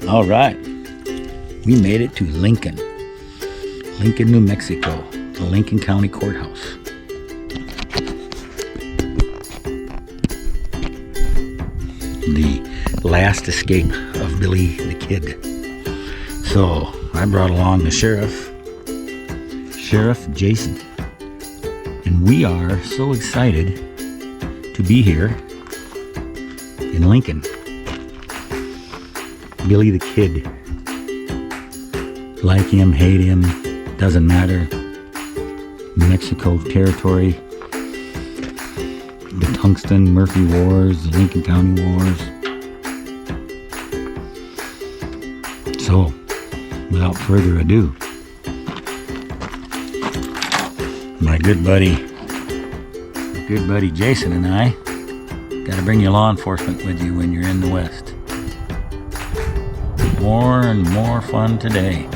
All right, we made it to Lincoln, New Mexico, the Lincoln County Courthouse. The last escape of Billy the Kid. So I brought along the Sheriff Jason, and we are so excited to be here in Lincoln. Billy the Kid. Like him, hate him, doesn't matter. Mexico territory, the Tungsten Murphy Wars, the Lincoln County Wars. So, without further ado, my good buddy Jason and I got to bring you law enforcement with you when you're in the West. More and more fun today.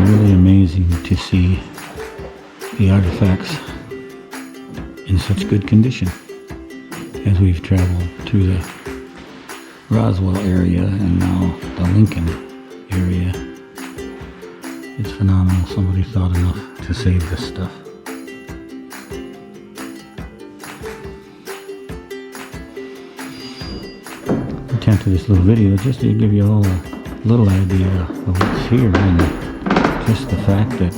Really amazing to see the artifacts in such good condition as we've traveled through the Roswell area and now the Lincoln area. It's phenomenal. Somebody thought enough to save this stuff. The intent of this little video is just to give you all a little idea of what's here and just the fact that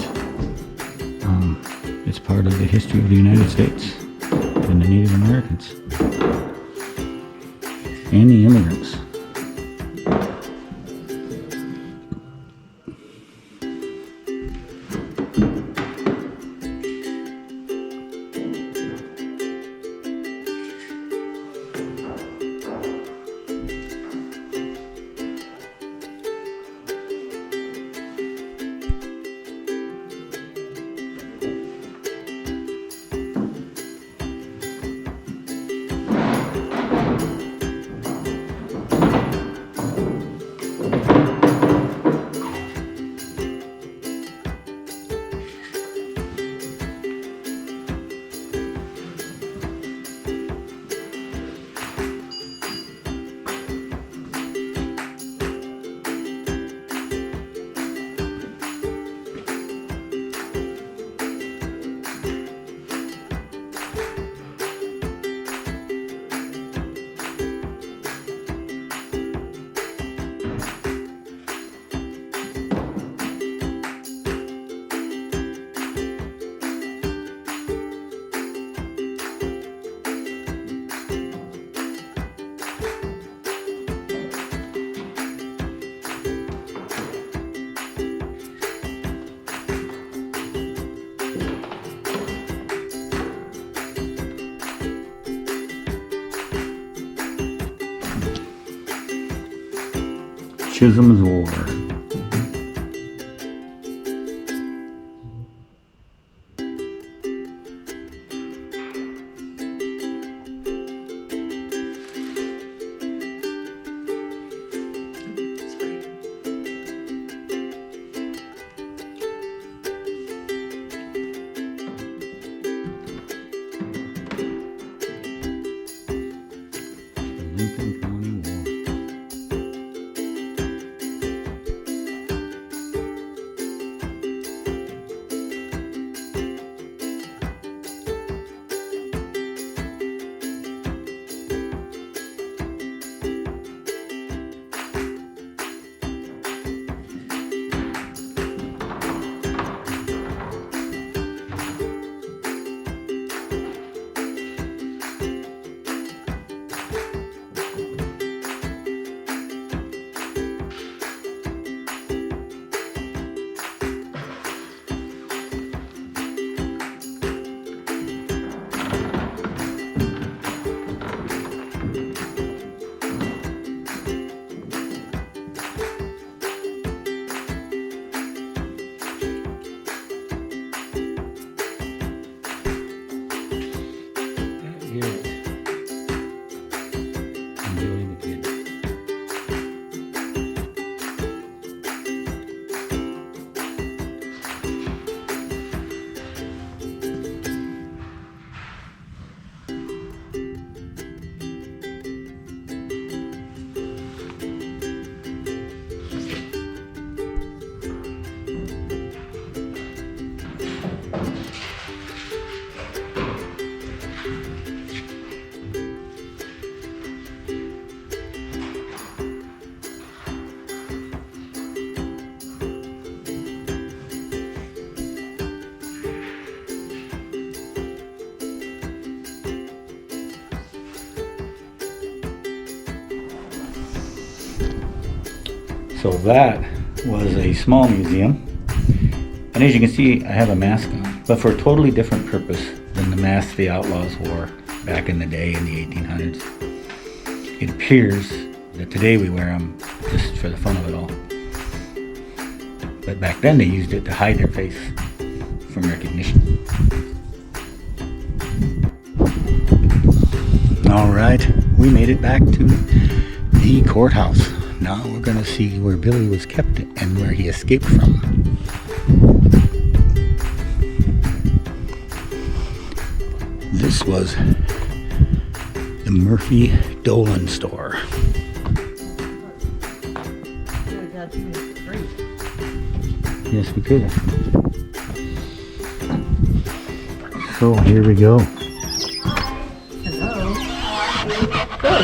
it's part of the history of the United States and the Native Americans and the immigrants. Chisholm's War. Lincoln County War. So that was a small museum. And as you can see, I have a mask on, but for a totally different purpose than the masks the outlaws wore back in the day in the 1800s. It appears that today we wear them just for the fun of it all. But back then they used it to hide their face from recognition. All right, we made it back to the courthouse. Now we're gonna see where Billy was kept and where he escaped from. This was the Murphy Dolan store. Yes, we could. So here we go. Hello. Good.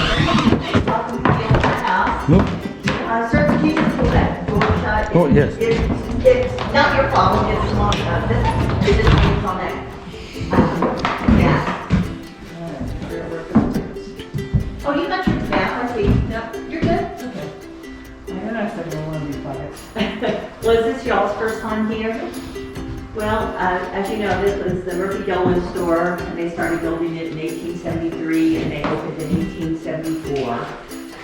Nope. Sir, can you just pull that door shut? Oh, yes. It's not your problem, it's long enough. This means on that. Yeah. Oh, you got your bath, I see. Yep, you're good? Okay. I said I want to be quiet. Was this y'all's first time here? Well, as you know, this was the Murphy Dolan store, and they started building it in 1873, and they opened in 1874.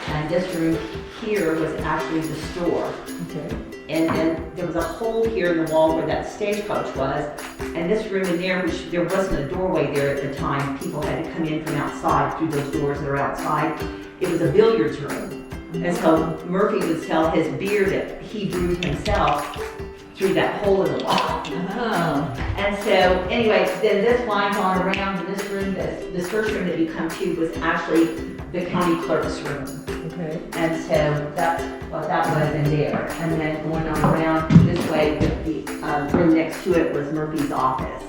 And this room here was actually the store. Okay. And then there was a hole here in the wall where that stagecoach was. And this room in there, which there wasn't a doorway there at the time, people had to come in from outside through those doors that are outside. It was a billiards room. And so Murphy would sell his beer that he brewed himself through that hole in the wall. Oh. And so, anyway, then this winds on around, and this room, this first room that you come to was actually the county clerk's room. Okay. And so that's what that was in there. And then going on around this way, the room next to it was Murphy's office.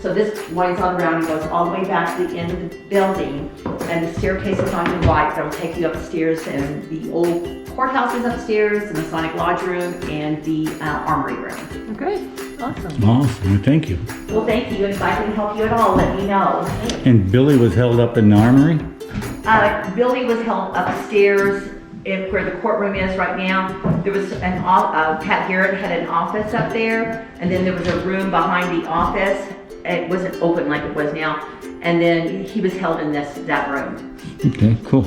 So this winds on around and goes all the way back to the end of the building. And the staircase is on your right. That'll take you upstairs, and the old courthouse is upstairs, the Masonic Lodge room, and the armory room. Okay. Awesome. Awesome, well, thank you. Well, thank you. And if I can help you at all, let me know. And Billy was held up in the armory? Billy was held upstairs where the courtroom is right now. There was Pat Garrett had an office up there, and then there was a room behind the office. It wasn't open like it was now. And then he was held in that room. Okay, cool.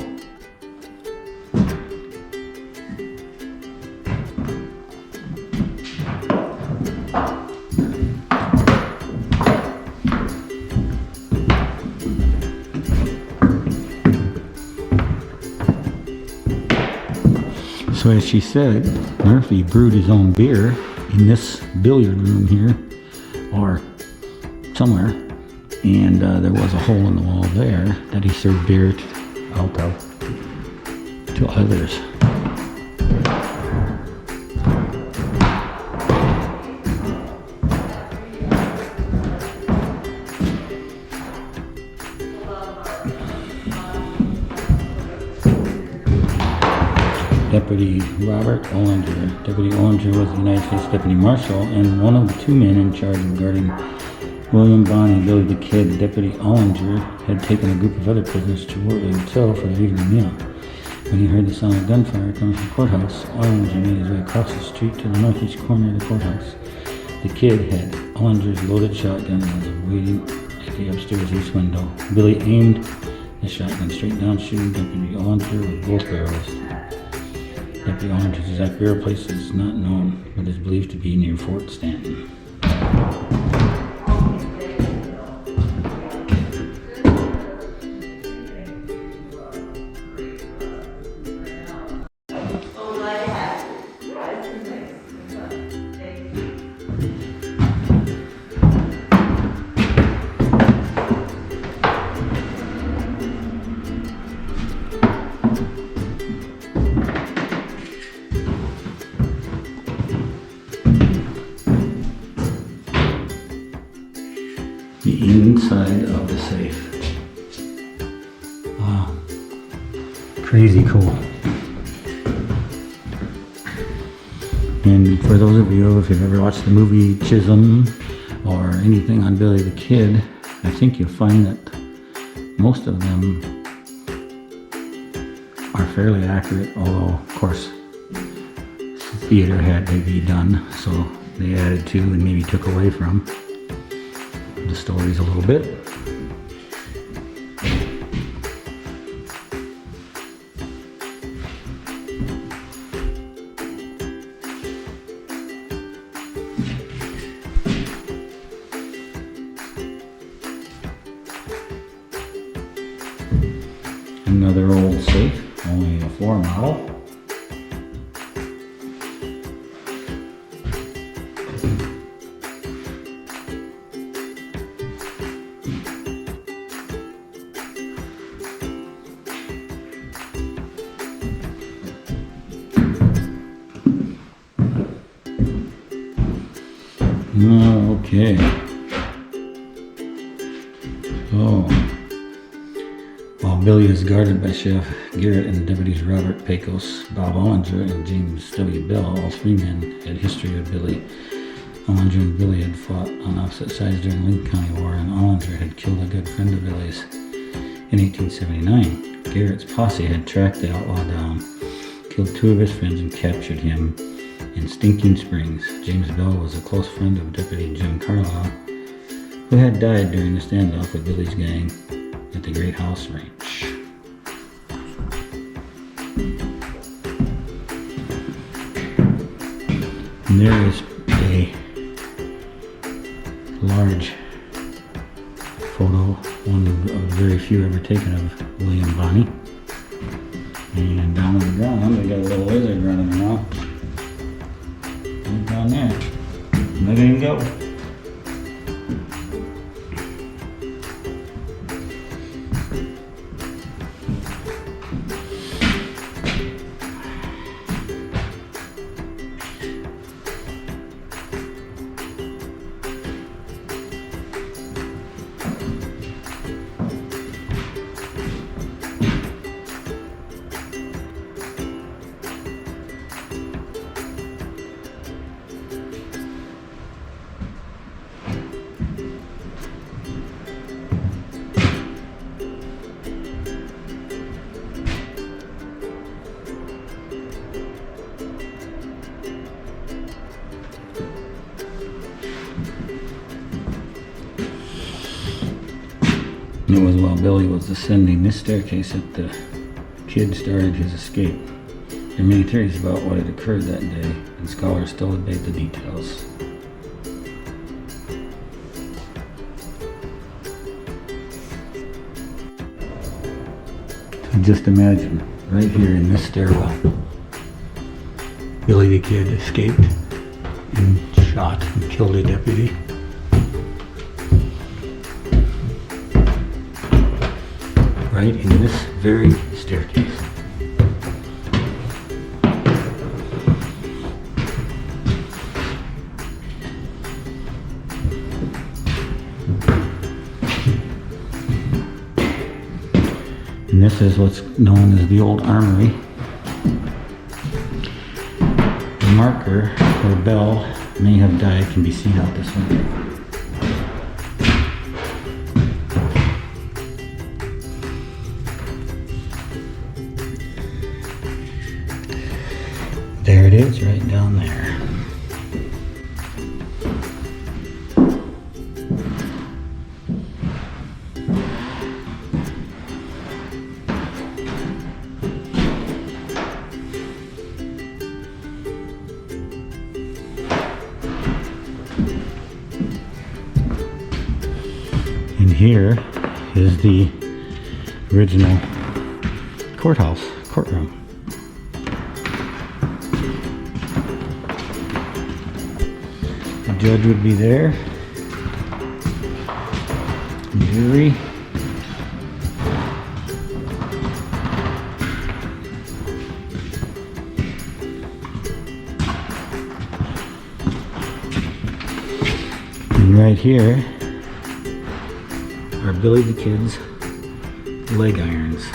So as she said, Murphy brewed his own beer in this billiard room here, or somewhere, and there was a hole in the wall there that he served beer out of to others. Deputy Robert Ollinger. Deputy Ollinger was the United States Deputy Marshal and one of the two men in charge of guarding William Bonney and Billy the Kid. Deputy Ollinger had taken a group of other prisoners to Wortley Hotel for their evening meal. When he heard the sound of gunfire coming from the courthouse, Ollinger made his way across the street to the northeast corner of the courthouse. The Kid had Ollinger's loaded shotgun and was waiting at the upstairs east window. Billy aimed the shotgun straight down, shooting Deputy Ollinger with both barrels. Deputy Ollinger's exact burial place is not known, but is believed to be near Fort Stanton. The inside of the safe. Wow. Crazy cool. And for those of you, if you've ever watched the movie Chisholm or anything on Billy the Kid, I think you'll find that most of them are fairly accurate, although of course theater had to be done, so they added to and maybe took away from the stories a little bit. Another old safe, only a floor model. Okay. Oh. While Billy is guarded by Chef Garrett and deputies Robert Pecos, Bob Ollinger, and James W. Bell, all three men had history with Billy. Ollinger and Billy had fought on opposite sides during the Lincoln County War, and Ollinger had killed a good friend of Billy's in 1879. Garrett's posse had tracked the outlaw down, killed two of his friends, and captured him in Stinking Springs. James Bell was a close friend of Deputy Jim Carlisle, who had died during the standoff with Billy's gang at the Great House Ranch. And there is a large photo, one of the very few ever taken of William Bonney. And down on the ground, we got a little lizard running around. Right down there. Let him go. It was while Billy was ascending this staircase that the kid started his escape. There are many theories about what had occurred that day, and scholars still debate the details. So just imagine, right here in this stairwell, Billy the Kid escaped and shot and killed a deputy. Right in this very staircase. And this is what's known as the old armory. The marker where Bell may have died can be seen out this window. There it is, right down there. And here is the original courtroom. The judge would be there. Jury. And right here are Billy the Kid's leg irons.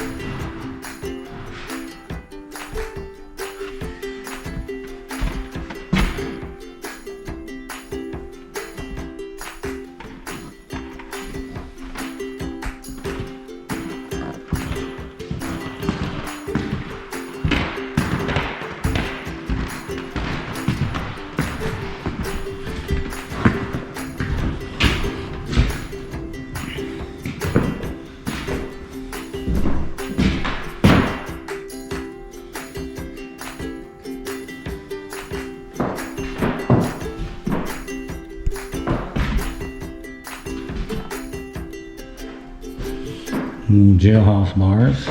Jailhouse bars.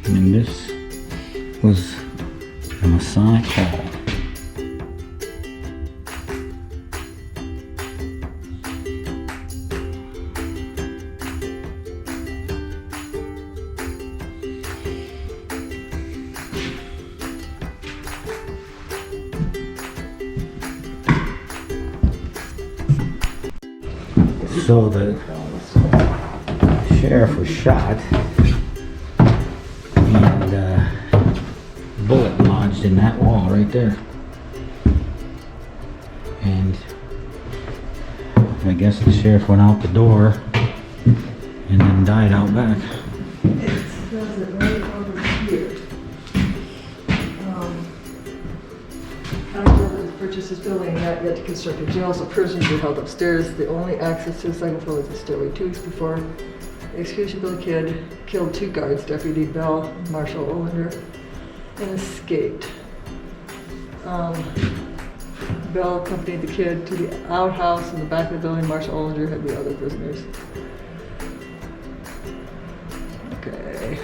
And this was the Masonic Hall. So the sheriff was shot and bullet lodged in that wall right there. And I guess the sheriff went out the door and then died out back. It says it right over here. County government purchased this building, not yet to construct a jail, so prisoners were held upstairs. The only access to the second floor was the stairway. 2 weeks before the execution of the kid, killed 2 guards, Deputy Bell and Marshal Olander, and escaped. Bell accompanied the kid to the outhouse in the back of the building. Marshal Olander had the other prisoners. Okay.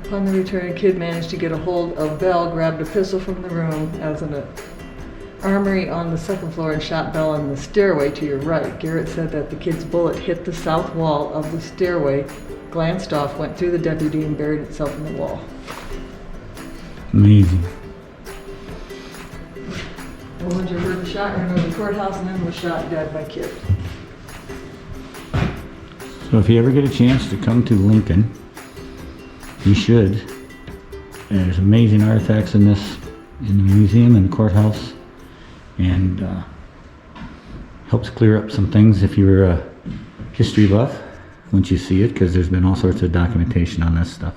Upon the return, the kid managed to get a hold of Bell, grabbed a pistol from the room as an armory on the second floor, and shot Bell on the stairway to your right. Garrett said that the kid's bullet hit the south wall of the stairway, glanced off, went through the deputy, and buried itself in the wall. Amazing. Bollinger heard the shot, ran over the courthouse, and then was shot dead by kid. So if you ever get a chance to come to Lincoln, you should. There's amazing artifacts in the museum and the courthouse, and helps clear up some things if you're a history buff once you see it, because there's been all sorts of documentation on this stuff.